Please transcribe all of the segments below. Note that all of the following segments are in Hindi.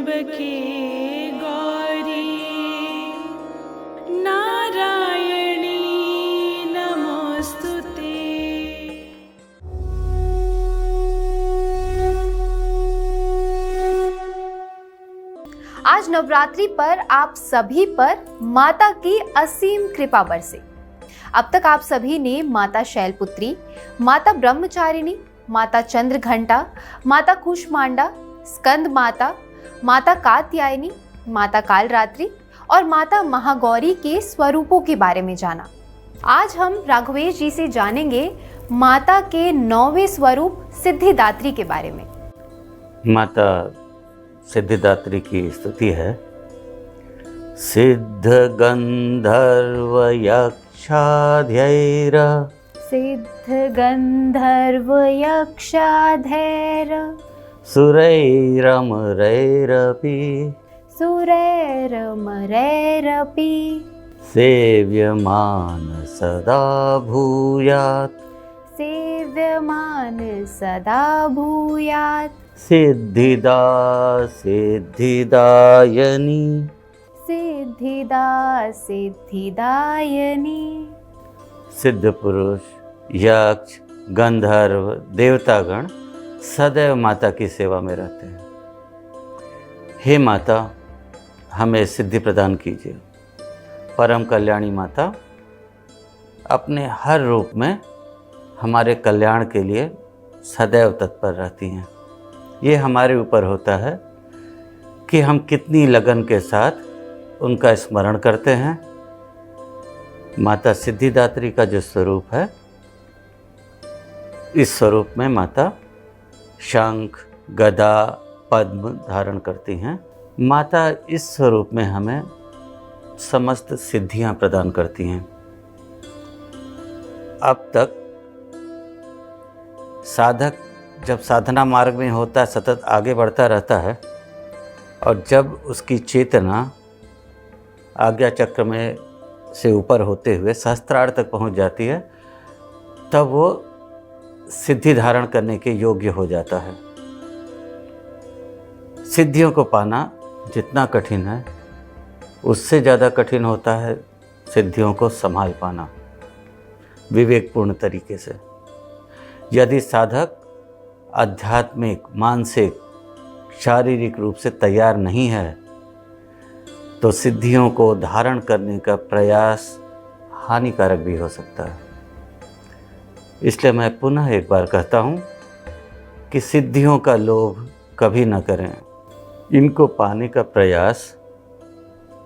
त्र्यम्बके गौरी नारायणी नमोस्तुते। आज नवरात्रि पर आप सभी पर माता की असीम कृपा बरसे। अब तक आप सभी ने माता शैलपुत्री, माता ब्रह्मचारिणी, माता चंद्रघंटा, माता कुष्मांडा, स्कंद माता, माता कात्यायनी, माता कालरात्रि और माता महागौरी के स्वरूपों के बारे में जाना। आज हम राघवेश जी से जानेंगे माता के 9वें स्वरूप सिद्धिदात्री के बारे में। माता सिद्धिदात्री की स्तुति है। सिद्ध गंधर्व यक्षाधैर सिद्ध गंधर्व यक्षाधैर सुरैरमरैरपि सुरैरमरैरपि सेव्यमान सदा भूयात् सेव्यमान सदा भूयात् सिद्धिदा सिद्धिदायनी सिद्धिदा सिद्धिदायनी। सिद्ध पुरुष, यक्ष, गंधर्व, देवतागण सदैव माता की सेवा में रहते हैं। हे माता, हमें सिद्धि प्रदान कीजिए। परम कल्याणी माता अपने हर रूप में हमारे कल्याण के लिए सदैव तत्पर रहती हैं। ये हमारे ऊपर होता है कि हम कितनी लगन के साथ उनका स्मरण करते हैं। माता सिद्धिदात्री का जो स्वरूप है, इस स्वरूप में माता शंख, गदा, पद्म धारण करती हैं। माता इस स्वरूप में हमें समस्त सिद्धियां प्रदान करती हैं। अब तक साधक जब साधना मार्ग में होता है, सतत आगे बढ़ता रहता है, और जब उसकी चेतना आज्ञा चक्र में से ऊपर होते हुए सहस्त्रार तक पहुंच जाती है, तब वो सिद्धि धारण करने के योग्य हो जाता है। सिद्धियों को पाना जितना कठिन है, उससे ज़्यादा कठिन होता है सिद्धियों को संभाल पाना विवेकपूर्ण तरीके से। यदि साधक आध्यात्मिक, मानसिक, शारीरिक रूप से तैयार नहीं है, तो सिद्धियों को धारण करने का प्रयास हानिकारक भी हो सकता है। इसलिए मैं पुनः एक बार कहता हूँ कि सिद्धियों का लोभ कभी न करें। इनको पाने का प्रयास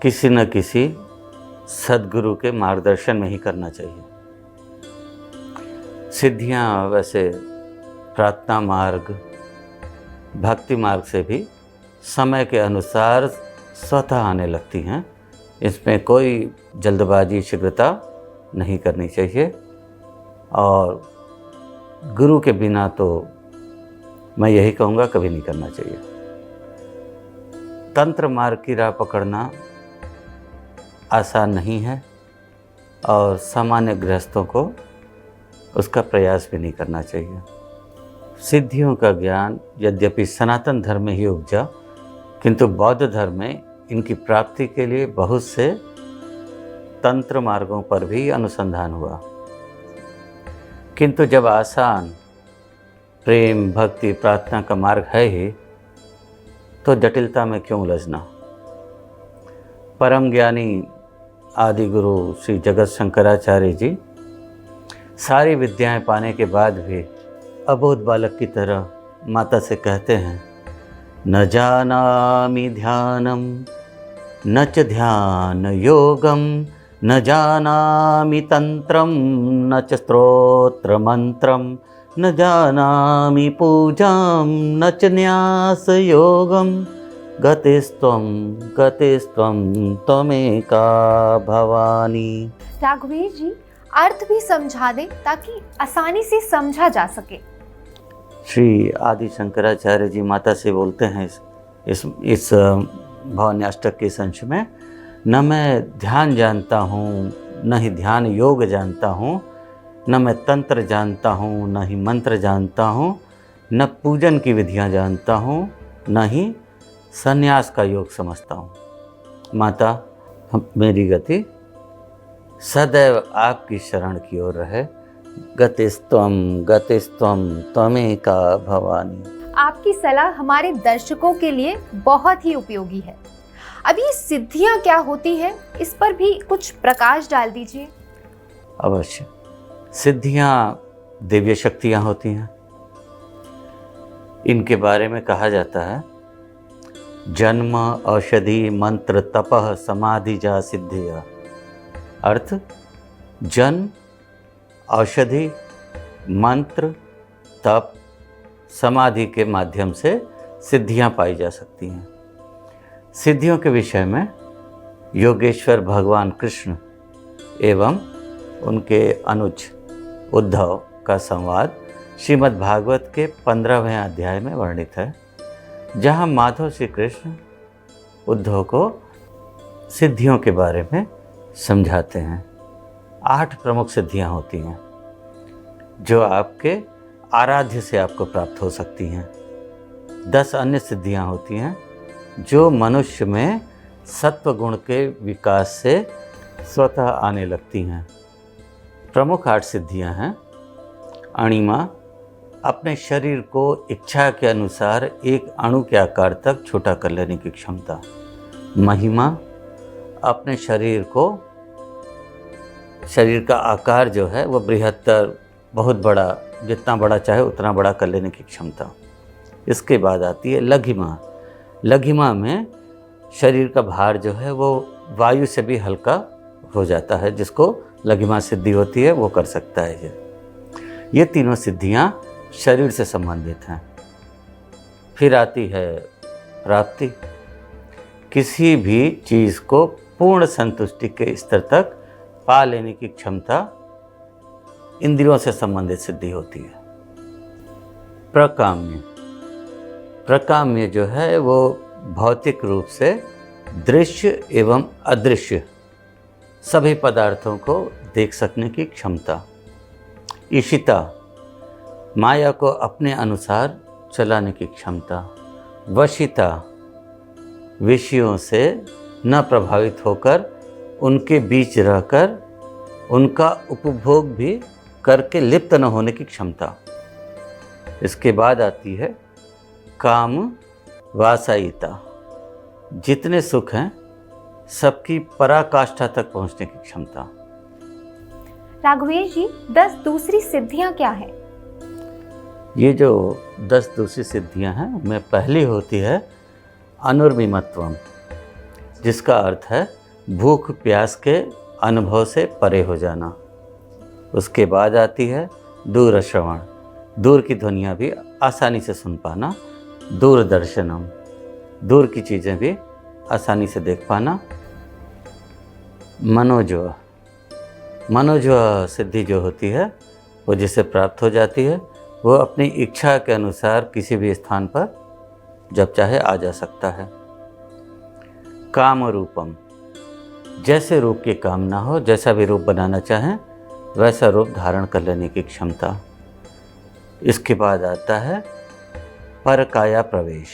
किसी न किसी सद्गुरु के मार्गदर्शन में ही करना चाहिए। सिद्धियाँ वैसे प्रार्थना मार्ग, भक्ति मार्ग से भी समय के अनुसार स्वतः आने लगती हैं। इसमें कोई जल्दबाजी, शीघ्रता नहीं करनी चाहिए। और गुरु के बिना तो मैं यही कहूँगा, कभी नहीं करना चाहिए। तंत्र मार्ग की राह पकड़ना आसान नहीं है, और सामान्य गृहस्थों को उसका प्रयास भी नहीं करना चाहिए। सिद्धियों का ज्ञान यद्यपि सनातन धर्म में ही उपजा, किंतु बौद्ध धर्म में इनकी प्राप्ति के लिए बहुत से तंत्र मार्गों पर भी अनुसंधान हुआ। किंतु जब आसान प्रेम, भक्ति, प्रार्थना का मार्ग है ही, तो जटिलता में क्यों उलझना। परम ज्ञानी आदि गुरु श्री जगत शंकराचार्य जी सारी विद्याएं पाने के बाद भी अबोध बालक की तरह माता से कहते हैं, न जानामि ध्यानम न च ध्यान योगम न जानामि तंत्रम न च स्तोत्र मंत्रम न जानामि पूजाम न च न्यास योगम गतिस्त्वं त्वमेका भवानी। राघवेश जी, अर्थ भी समझा दें ताकि आसानी से समझा जा सके। श्री आदि शंकराचार्य जी माता से बोलते हैं इस भवान्याष्टक के अंश में, न मैं ध्यान जानता हूँ, न ही ध्यान योग जानता हूँ, न मैं तंत्र जानता हूँ, न ही मंत्र जानता हूँ, न पूजन की विधियाँ जानता हूँ, न ही संन्यास का योग समझता हूँ। माता, मेरी गति सदैव आपकी शरण की ओर रहे। गतिस्त्वम त्वमेका भवानी। आपकी सलाह हमारे दर्शकों के लिए बहुत ही उपयोगी है। अब ये सिद्धियां क्या होती है, इस पर भी कुछ प्रकाश डाल दीजिए। अवश्य। सिद्धियां दिव्य शक्तियां होती हैं। इनके बारे में कहा जाता है, जन्म औषधि मंत्र तपः समाधि जा सिद्धिया। अर्थ, जन्म, औषधि, मंत्र, तप, समाधि के माध्यम से सिद्धियां पाई जा सकती हैं। सिद्धियों के विषय में योगेश्वर भगवान कृष्ण एवं उनके अनुज उद्धव का संवाद श्रीमद् भागवत के 15वें अध्याय में वर्णित है, जहाँ माधव श्री कृष्ण उद्धव को सिद्धियों के बारे में समझाते हैं। 8 प्रमुख सिद्धियां होती हैं जो आपके आराध्य से आपको प्राप्त हो सकती हैं। 10 अन्य सिद्धियां होती हैं जो मनुष्य में सत्व गुण के विकास से स्वतः आने लगती हैं। प्रमुख 8 सिद्धियां हैं। अणिमा, अपने शरीर को इच्छा के अनुसार एक अणु के आकार तक छोटा कर लेने की क्षमता। महिमा, अपने शरीर का आकार जो है वो बृहत्तर, बहुत बड़ा, जितना बड़ा चाहे उतना बड़ा कर लेने की क्षमता। इसके बाद आती है लघिमा। लघिमा में शरीर का भार जो है वो वायु से भी हल्का हो जाता है, जिसको लघिमा सिद्धि होती है, वो कर सकता है। ये तीनों सिद्धियां शरीर से संबंधित हैं। फिर आती है प्राप्ति। किसी भी चीज़ को पूर्ण संतुष्टि के स्तर तक पा लेने की क्षमता इंद्रियों से संबंधित सिद्धि होती है। प्रकाम्य। प्रकाम्य जो है वो भौतिक रूप से दृश्य एवं अदृश्य सभी पदार्थों को देख सकने की क्षमता। ईशिता, माया को अपने अनुसार चलाने की क्षमता। वशिता, विषयों से न प्रभावित होकर उनके बीच रहकर उनका उपभोग भी करके लिप्त न होने की क्षमता। इसके बाद आती है काम वासायिता। जितने सुख हैं सबकी पराकाष्ठा तक पहुंचने की क्षमता। राघवेश जी, 10 दूसरी सिद्धियां क्या हैं? ये जो 10 दूसरी सिद्धियां हैं, उनमें पहली होती है अनुर्मिमत्वम, जिसका अर्थ है भूख प्यास के अनुभव से परे हो जाना। उसके बाद आती है दूरश्रवण, दूर की ध्वनियाँ भी आसानी से सुन पाना। दूरदर्शनम, दूर की चीज़ें भी आसानी से देख पाना। मनोजव, मनोजव सिद्धि जो होती है वो जिसे प्राप्त हो जाती है, वो अपनी इच्छा के अनुसार किसी भी स्थान पर जब चाहे आ जा सकता है। काम रूपम, जैसे रूप की कामना हो, जैसा भी रूप बनाना चाहें वैसा रूप धारण कर लेने की क्षमता। इसके बाद आता है परकाया प्रवेश।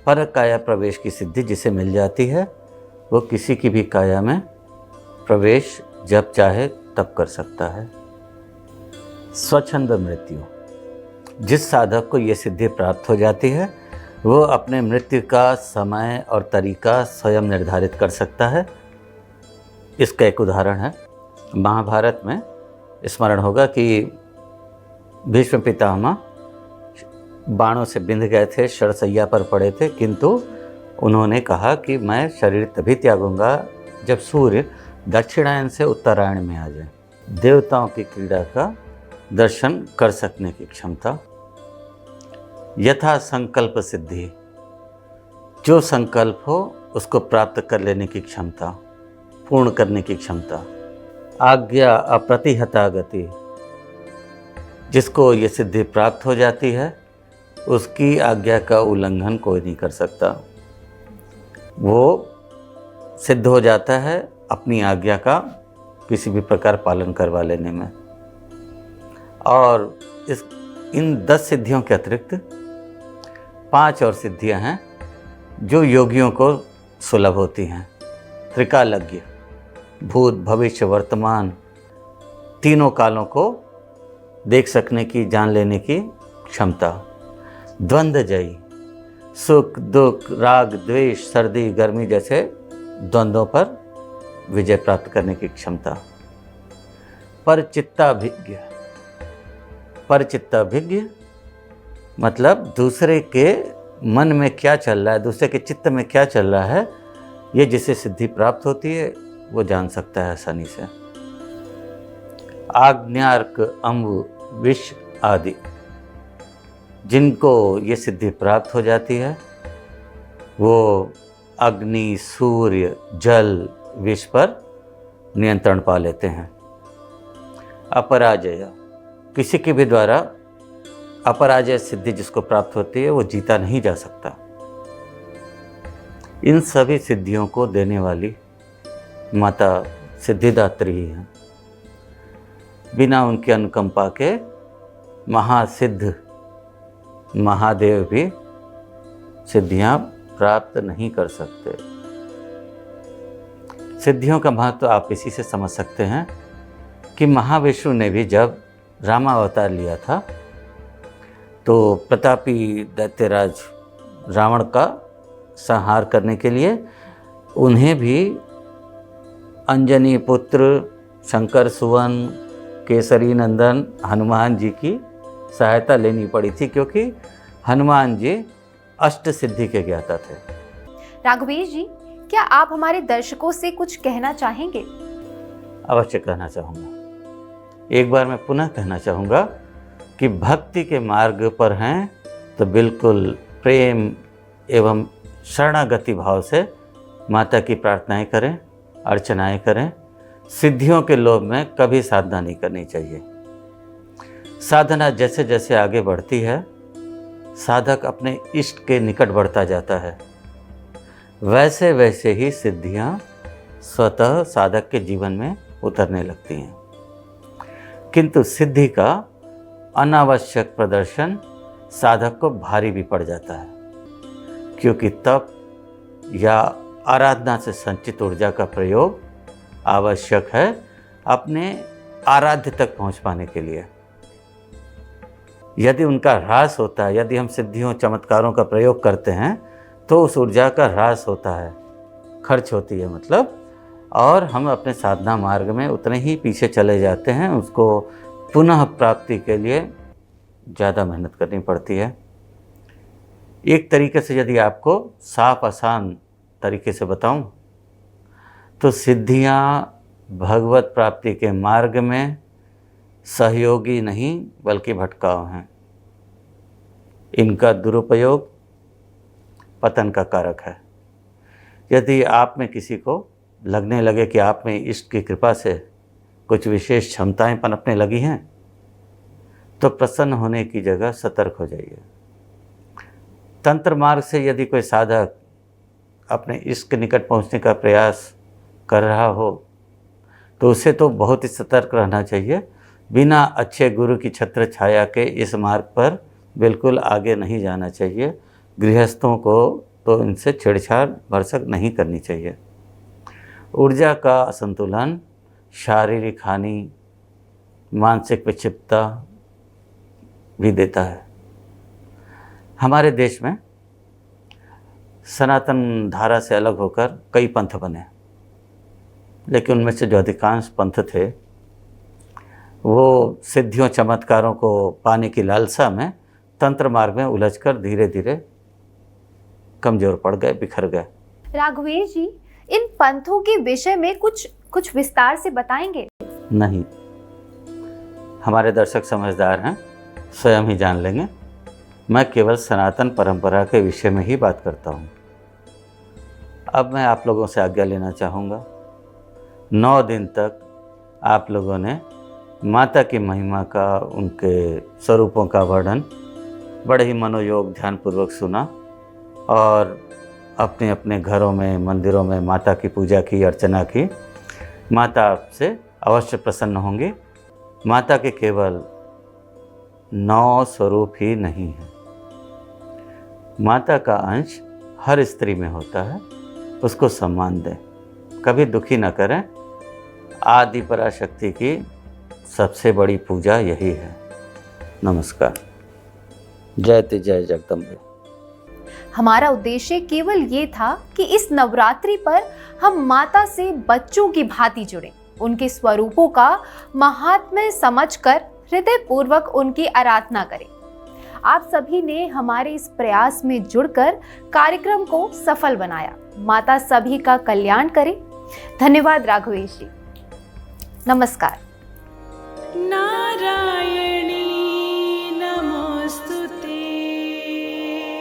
परकाया प्रवेश की सिद्धि जिसे मिल जाती है वो किसी की भी काया में प्रवेश जब चाहे तब कर सकता है। स्वच्छंद मृत्यु, जिस साधक को ये सिद्धि प्राप्त हो जाती है वो अपने मृत्यु का समय और तरीका स्वयं निर्धारित कर सकता है। इसका एक उदाहरण है, महाभारत में स्मरण होगा कि भीष्म पितामह बाणों से बिंध गए थे, शरशैया पर पड़े थे, किंतु उन्होंने कहा कि मैं शरीर तभी त्यागूंगा जब सूर्य दक्षिणायन से उत्तरायण में आ जाए। देवताओं की क्रीड़ा का दर्शन कर सकने की क्षमता। यथा संकल्प सिद्धि, जो संकल्प हो उसको प्राप्त कर लेने की क्षमता, पूर्ण करने की क्षमता। आज्ञा अप्रतिहता गति, जिसको ये सिद्धि प्राप्त हो जाती है उसकी आज्ञा का उल्लंघन कोई नहीं कर सकता। वो सिद्ध हो जाता है अपनी आज्ञा का किसी भी प्रकार पालन करवा लेने में। और इन 10 सिद्धियों के अतिरिक्त 5 और सिद्धियां हैं जो योगियों को सुलभ होती हैं। त्रिकालज्ञ, भूत भविष्य वर्तमान तीनों कालों को देख सकने की, जान लेने की क्षमता। द्वंद्वजयी, सुख दुख राग द्वेष सर्दी गर्मी जैसे द्वंद्वों पर विजय प्राप्त करने की क्षमता। परचित्ताभिज्ञ, परचित्ताभिज्ञ मतलब दूसरे के मन में क्या चल रहा है, दूसरे के चित्त में क्या चल रहा है, ये जिसे सिद्धि प्राप्त होती है वो जान सकता है आसानी से। आज्ञार्क, अम्ब, विष आदि जिनको ये सिद्धि प्राप्त हो जाती है वो अग्नि, सूर्य, जल, विष पर नियंत्रण पा लेते हैं। अपराजय, किसी के भी द्वारा अपराजय सिद्धि जिसको प्राप्त होती है वो जीता नहीं जा सकता। इन सभी सिद्धियों को देने वाली माता सिद्धिदात्री ही हैं। बिना उनके अनुकंपा के महासिद्ध महादेव भी सिद्धियां प्राप्त नहीं कर सकते। सिद्धियों का महत्व आप इसी से समझ सकते हैं कि महाविष्णु ने भी जब रामावतार लिया था तो प्रतापी दैत्यराज रावण का संहार करने के लिए उन्हें भी अंजनी पुत्र शंकर सुवन केसरी नंदन हनुमान जी की सहायता लेनी पड़ी थी, क्योंकि हनुमान जी अष्ट सिद्धि के ज्ञाता थे। राघवेश जी, क्या आप हमारे दर्शकों से कुछ कहना चाहेंगे? अवश्य कहना चाहूँगा। एक बार मैं पुनः कहना चाहूँगा कि भक्ति के मार्ग पर हैं तो बिल्कुल प्रेम एवं शरणागति भाव से माता की प्रार्थनाएं करें, अर्चनाएं करें। सिद्धियों के लोभ में कभी साधना नहीं करनी चाहिए। साधना जैसे जैसे आगे बढ़ती है साधक अपने इष्ट के निकट बढ़ता जाता है, वैसे वैसे ही सिद्धियां स्वतः साधक के जीवन में उतरने लगती हैं। किंतु सिद्धि का अनावश्यक प्रदर्शन साधक को भारी भी पड़ जाता है, क्योंकि तप या आराधना से संचित ऊर्जा का प्रयोग आवश्यक है अपने आराध्य तक पहुंच पाने के लिए। यदि उनका ह्रास होता है, यदि हम सिद्धियों चमत्कारों का प्रयोग करते हैं तो उस ऊर्जा का ह्रास होता है, खर्च होती है मतलब, और हम अपने साधना मार्ग में उतने ही पीछे चले जाते हैं। उसको पुनः प्राप्ति के लिए ज़्यादा मेहनत करनी पड़ती है। एक तरीके से यदि आपको साफ आसान तरीके से बताऊं तो सिद्धियां भगवत प्राप्ति के मार्ग में सहयोगी नहीं बल्कि भटकाव हैं। इनका दुरुपयोग पतन का कारक है। यदि आप में किसी को लगने लगे कि आप में इष्ट की कृपा से कुछ विशेष क्षमताएं पनपने लगी हैं तो प्रसन्न होने की जगह सतर्क हो जाइए। तंत्र मार्ग से यदि कोई साधक अपने इष्ट के निकट पहुंचने का प्रयास कर रहा हो तो उसे तो बहुत ही सतर्क रहना चाहिए। बिना अच्छे गुरु की छत्र छाया के इस मार्ग पर बिल्कुल आगे नहीं जाना चाहिए। गृहस्थों को तो इनसे छेड़छाड़ भरसक नहीं करनी चाहिए। ऊर्जा का असंतुलन शारीरिक हानि, मानसिक विक्षिप्तता भी देता है। हमारे देश में सनातन धारा से अलग होकर कई पंथ बने, लेकिन उनमें से जो अधिकांश पंथ थे वो सिद्धियों चमत्कारों को पाने की लालसा में तंत्र मार्ग में उलझकर धीरे धीरे कमजोर पड़ गए, बिखर गए। राघवेश जी, इन पंथों के विषय में कुछ विस्तार से बताएंगे? नहीं, हमारे दर्शक समझदार हैं, स्वयं ही जान लेंगे। मैं केवल सनातन परंपरा के विषय में ही बात करता हूँ। अब मैं आप लोगों से आज्ञा लेना चाहूँगा। 9 दिन तक आप लोगों ने माता की महिमा का, उनके स्वरूपों का वर्णन बड़े ही मनोयोग ध्यानपूर्वक सुना और अपने अपने घरों में, मंदिरों में माता की पूजा की, अर्चना की। माता आपसे अवश्य प्रसन्न होंगी। माता के केवल 9 स्वरूप ही नहीं है, माता का अंश हर स्त्री में होता है, उसको सम्मान दें, कभी दुखी न करें। आदि पराशक्ति की सबसे बड़ी पूजा यही है। नमस्कार। जय जगदम्बे। हमारा उद्देश्य केवल ये था कि इस नवरात्रि पर हम माता से बच्चों की भांति जुड़ें, उनके स्वरूपों का महात्म्य समझकर हृदय पूर्वक उनकी आराधना करें। आप सभी ने हमारे इस प्रयास में जुड़कर कार्यक्रम को सफल बनाया। माता सभी का कल्याण करे। धन्यवाद राघवेश जी। नमस्कार। नारायण